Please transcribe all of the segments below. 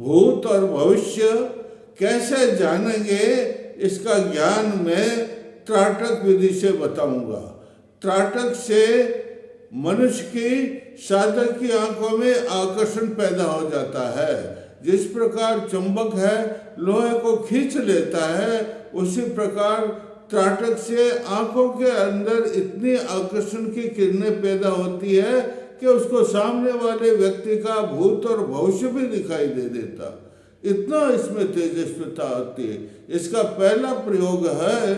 भूत और भविष्य कैसे जानेंगे, इसका ज्ञान मैं त्राटक विधि से बताऊंगा। त्राटक से मनुष्य की, साधक की आंखों में आकर्षण पैदा हो जाता है। जिस प्रकार चुंबक है लोहे को खींच लेता है, उसी प्रकार त्राटक से आंखों के अंदर इतनी आकर्षण की किरणें पैदा होती है कि उसको सामने वाले व्यक्ति का भूत और भविष्य भी दिखाई दे देता। इतना इसमें तेजस्विता होती है। इसका पहला प्रयोग है,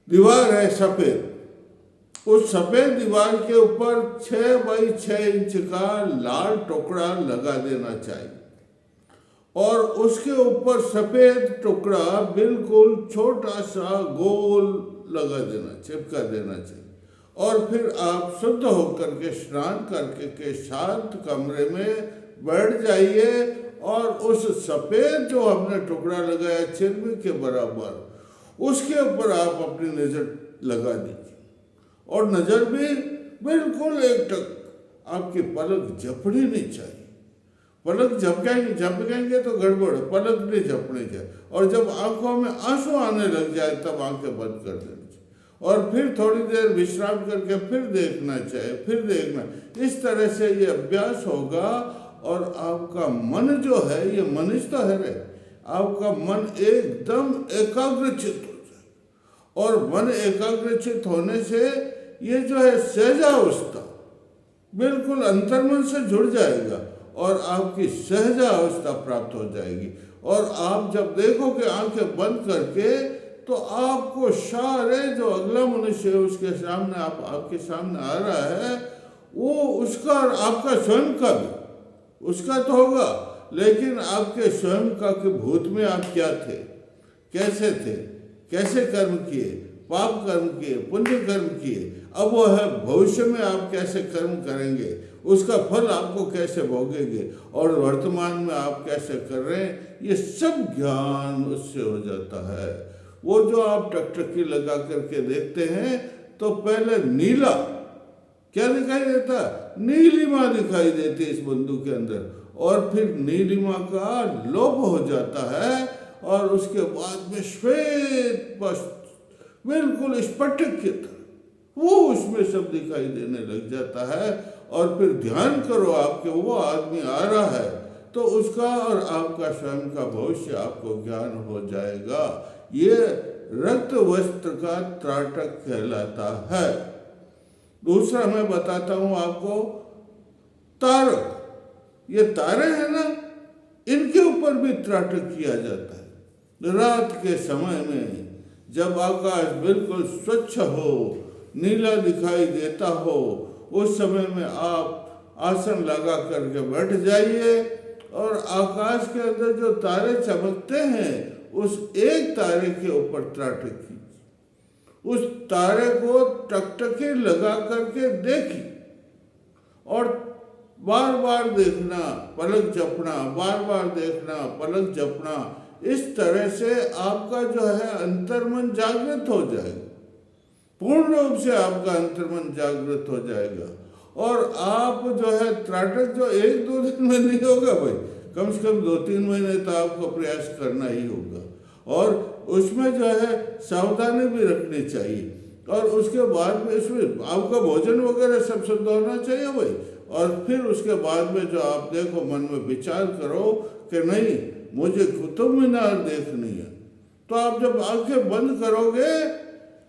दीवार है सफेद, उस सफेद दीवार के ऊपर 6 बाई 6 इंच का लाल टुकड़ा लगा देना चाहिए और उसके ऊपर सफेद टुकड़ा बिल्कुल छोटा सा गोल लगा देना, चिपका देना चाहिए। और फिर आप शुद्ध होकर के स्नान करके के शांत कमरे में बैठ जाइए और उस सफेद जो हमने टुकड़ा लगाया चिरमी के बराबर, उसके ऊपर आप अपनी नजर लगा दीजिए और नजर भी बिल्कुल एकटक, आपकी पलक झपड़ी नहीं चाहिए। पलक झपकेंगे तो गड़बड़, पलक नहीं झपनी चाहिए। और जब आंखों में आंसू आने लग जाए तब आंखें बंद कर देनी चाहिए और फिर थोड़ी देर विश्राम करके फिर देखना चाहिए, फिर देखना। इस तरह से ये अभ्यास होगा और आपका मन जो है, ये मनुष्य तो है रे, आपका मन एकदम एकाग्रचित हो जाए। और मन एकाग्रचित होने से ये जो है सहजावस्था बिल्कुल अंतर्मन से जुड़ जाएगा और आपकी सहजावस्था प्राप्त हो जाएगी। और आप जब देखोगे आंखें बंद करके, तो आपको सारे जो अगला मनुष्य है उसके सामने, आपके सामने आ रहा है, वो उसका और आपका स्वयं का भी, उसका तो होगा, लेकिन आपके स्वयं का कि भूत में आप क्या थे, कैसे थे, कैसे कर्म किए, पाप कर्म किए, पुण्य कर्म किए, अब वो है भविष्य में आप कैसे कर्म करेंगे, उसका फल आपको कैसे भोगेंगे और वर्तमान में आप कैसे कर रहे हैं, ये सब ज्ञान उससे हो जाता है। वो जो आप टकटकी लगा करके देखते हैं तो पहले नीला क्या दिखाई देता, नीलिमा दिखाई देती इस बंदूक के अंदर, और फिर नीलिमा का लोप हो जाता है और उसके बाद में श्वेत बिल्कुल स्फटिक की तरह वो उसमें सब दिखाई देने लग जाता है। और फिर ध्यान करो, आपके वो आदमी आ रहा है तो उसका और आपका स्वयं का भविष्य आपको ज्ञान हो जाएगा। ये रक्त वस्त्र का त्राटक कहलाता है। दूसरा मैं बताता हूं आपको, तारक, ये तारे हैं ना, इनके ऊपर भी त्राटक किया जाता है। रात के समय में जब आकाश बिल्कुल स्वच्छ हो, नीला दिखाई देता हो, उस समय में आप आसन लगा करके बैठ जाइए और आकाश के अंदर जो तारे चमकते हैं उस एक तारे के ऊपर त्राटक कीजिए। उस तारे को टकटकी लगा करके देखिए और बार बार देखना, पलक झपना, बार बार देखना, पलक झपना। इस तरह से आपका जो है अंतर्मन जागृत हो जाएगा, पूर्ण रूप से आपका अंतर्मन जागृत हो जाएगा। और आप जो है त्राटक जो 1-2 दिन में नहीं होगा भाई, कम से कम 2-3 महीने तो आपको प्रयास करना ही होगा। और उसमें जो है सावधानी भी रखनी चाहिए और उसके बाद में इसमें आपका भोजन वगैरह सब शुद्ध होना चाहिए भाई। और फिर उसके बाद में जो आप देखो, मन में विचार करो कि नहीं मुझे कुतुब मीनार देखनी है, तो आप जब आंखें बंद करोगे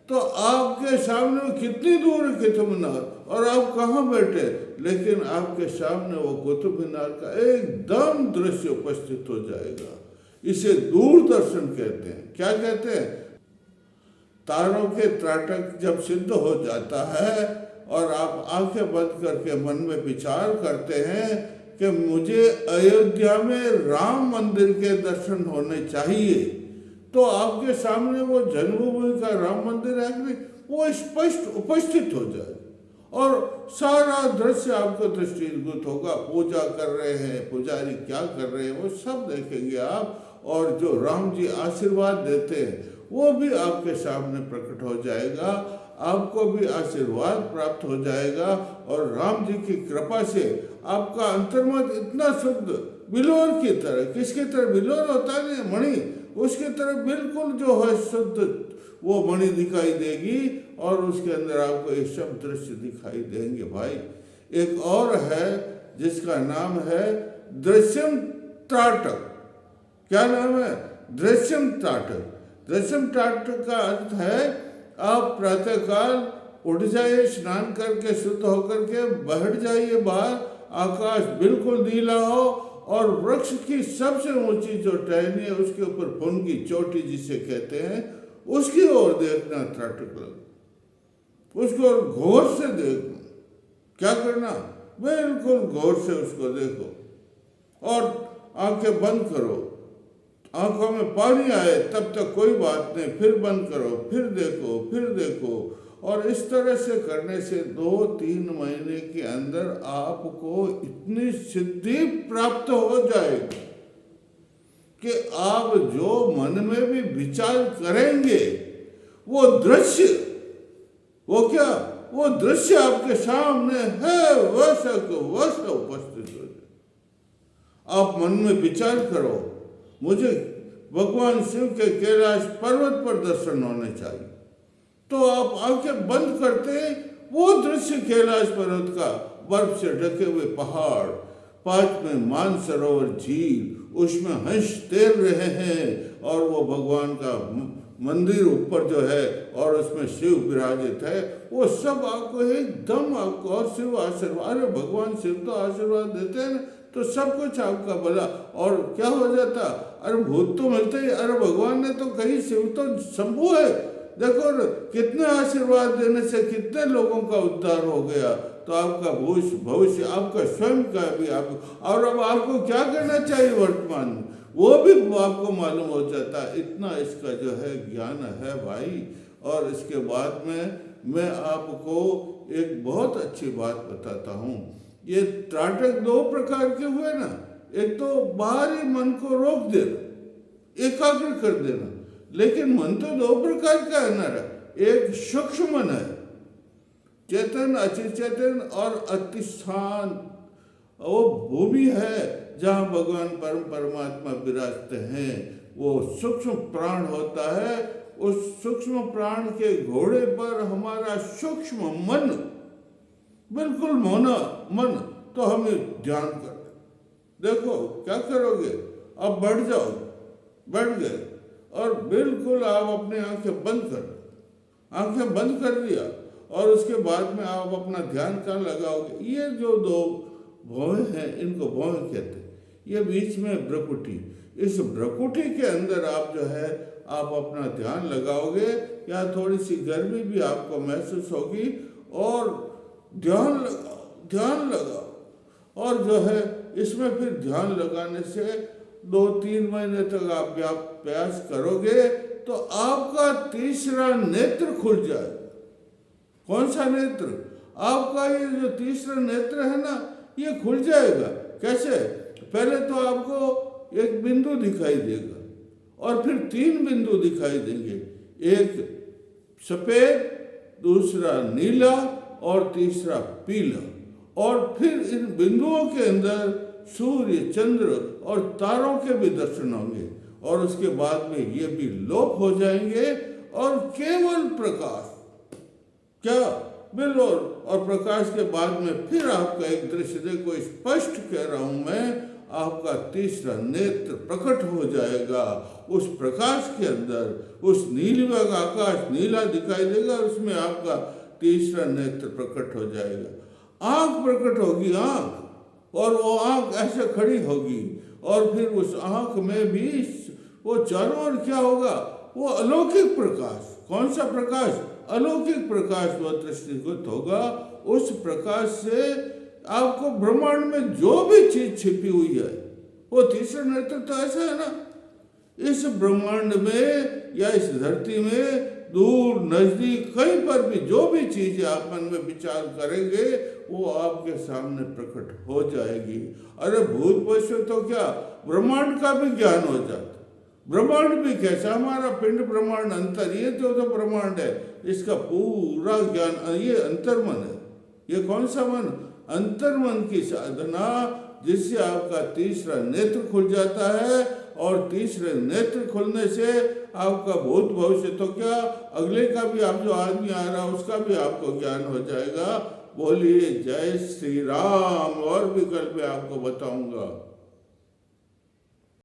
तो आपके सामने कितनी दूर है कुतुब मीनार और आप कहाँ बैठे, लेकिन आपके सामने वो कुतुब मीनार का एकदम दृश्य उपस्थित हो जाएगा। इसे दूरदर्शन कहते हैं। क्या कहते हैं? तारों के त्राटक जब सिद्ध हो जाता है और आप आंखें बंद करके मन में विचार करते हैं कि मुझे अयोध्या में राम मंदिर के दर्शन होने चाहिए, तो आपके सामने वो जन्मभूमि का राम मंदिर है कि वो स्पष्ट उपस्थित हो जाए और सारा दृश्य आपको दृष्टिगत होगा। पूजा कर रहे हैं, पुजारी क्या कर रहे हैं, वो सब देखेंगे आप। और जो राम जी आशीर्वाद देते हैं वो भी आपके सामने प्रकट हो जाएगा, आपको भी आशीर्वाद प्राप्त हो जाएगा। और राम जी की कृपा से आपका अंतर्मन इतना शुद्ध, बिलोर की तरह, किसकी तरह? बिलोर होता है ना मणि, उसकी तरह बिल्कुल जो है शुद्ध वो मणि दिखाई देगी और उसके अंदर आपको ये सब दृश्य दिखाई देंगे भाई। एक और है जिसका नाम है दृश्यम त्राटक। क्या नाम है? दृश्यम त्राटक। दृश्यम त्राटक का अर्थ है आप प्रातःकाल उठ जाइए, स्नान करके शुद्ध होकर के बैठ जाइए बाहर, आकाश बिल्कुल नीला हो और वृक्ष की सबसे ऊंची जो टहनी है उसके ऊपर फून की चोटी जिसे कहते हैं उसकी ओर देखना त्राटक लग, उसको गौर से देखना। क्या करना? बिल्कुल गौर से उसको देखो और आंखें बंद करो। आंखों में पानी आए तब तक कोई बात नहीं, फिर बंद करो, फिर देखो, फिर देखो। और इस तरह से करने से 2-3 महीने के अंदर आपको इतनी सिद्धि प्राप्त हो जाएगी कि आप जो मन में भी विचार करेंगे वो दृश्य, वो क्या? वो दृश्य आपके सामने है वैसा को वैसा उपस्थित हो जाए। आप मन में विचार करो मुझे भगवान शिव के कैलाश पर्वत पर दर्शन होने चाहिए, तो आप आंखें बंद करते वो दृश्य कैलाश पर्वत का, बर्फ से ढके हुए पहाड़, पास में मानसरोवर झील, उसमें हंस तैर रहे हैं और वो भगवान का मंदिर ऊपर जो है और उसमें शिव विराजित है, वो सब आपको एकदम आपको, और शिव आशीर्वाद, अरे भगवान शिव तो आशीर्वाद देते हैं तो सब कुछ आपका भला। और क्या हो जाता? अरे भूत तो मिलते ही, अरे भगवान ने तो कही, शिव तो शंभु है, देखो कितने आशीर्वाद देने से कितने लोगों का उद्धार हो गया। तो आपका भविष्य आपका स्वयं का भी आप, और अब आपको क्या करना चाहिए वर्तमान में वो भी आपको मालूम हो जाता है। इतना इसका जो है ज्ञान है भाई। और इसके बाद में मैं आपको एक बहुत अच्छी बात बताता हूँ। ये त्राटक 2 प्रकार के हुए ना, एक तो बाहरी मन को रोक देना, एकाग्र कर देना, लेकिन मन तो 2 प्रकार का है ना, एक सूक्ष्म मन है, चेतन, अचेतन और अति शांत, वो भूमि है जहाँ भगवान परमात्मा विराजते हैं, वो सूक्ष्म प्राण होता है। उस सूक्ष्म प्राण के घोड़े पर हमारा सूक्ष्म मन, बिल्कुल मौना मन, तो हमें ध्यान कर। देखो क्या करोगे, अब बढ़ जाओ, बढ़ गए और बिल्कुल आप अपनी आंखें बंद कर, आंखें बंद कर दिया और उसके बाद में आप अपना ध्यान कहाँ लगाओगे? ये जो 2 भौहें हैं इनको भौहें कहते हैं। ये बीच में भ्रुकुटी, इस भ्रुकुटी के अंदर आप जो है आप अपना ध्यान लगाओगे, या थोड़ी सी गर्मी भी आपको महसूस होगी और ध्यान लगाओ। और जो है इसमें फिर ध्यान लगाने से 2-3 महीने तक आप अभ्यास करोगे तो आपका तीसरा नेत्र खुल जाएगा। कौन सा नेत्र? आपका ये जो तीसरा नेत्र है ना, ये खुल जाएगा। कैसे? पहले तो आपको एक बिंदु दिखाई देगा और फिर 3 बिंदु दिखाई देंगे, एक सफेद, दूसरा नीला और तीसरा पीला। और फिर इन बिंदुओं के अंदर सूर्य, चंद्र और तारों के भी दर्शन होंगे और उसके बाद में ये भी लोप हो जाएंगे और केवल प्रकाश, क्या बिल्कुल, और प्रकाश के बाद में फिर आपका एक दृश्य, देखो स्पष्ट कह रहा हूं मैं, आपका तीसरा नेत्र प्रकट हो जाएगा। उस प्रकाश के अंदर उस नीले का आकाश नीला दिखाई देगा, उसमें आपका तीसरा नेत्र प्रकट हो जाएगा। आंख प्रकट होगी, आंख, और वो आंख ऐसे खड़ी होगी और फिर उस आंख में भी वो चारों ओर क्या होगा? वो अलौकिक प्रकाश। कौन सा प्रकाश? अलौकिक प्रकाश वो दृष्टिगत होगा। उस प्रकाश से आपको ब्रह्मांड में जो भी चीज छिपी हुई है, वो तीसरा नेत्र तो ऐसा है ना, इस ब्रह्मांड में या इस धरती में दूर नजदीक कहीं पर भी जो भी चीज आप मन में विचार करेंगे वो आपके सामने प्रकट हो जाएगी। अरे भूत वैसे तो क्या ब्रह्मांड का भी ज्ञान हो जाता। ब्रह्मांड भी कैसा? हमारा पिंड ब्रह्मांड अंतर, ये तो ब्रह्मांड है, इसका पूरा ज्ञान, ये अंतर्मन है। ये कौन सा मन? अंतर्मन की साधना जिससे आपका तीसरा नेत्र खुल जाता है, और तीसरे नेत्र खुलने से आपका भूत भविष्य तो क्या, अगले का भी, आप जो आदमी आ रहा है उसका भी आपको ज्ञान हो जाएगा। बोलिए जय श्री राम। और भी कल पे आपको बताऊंगा।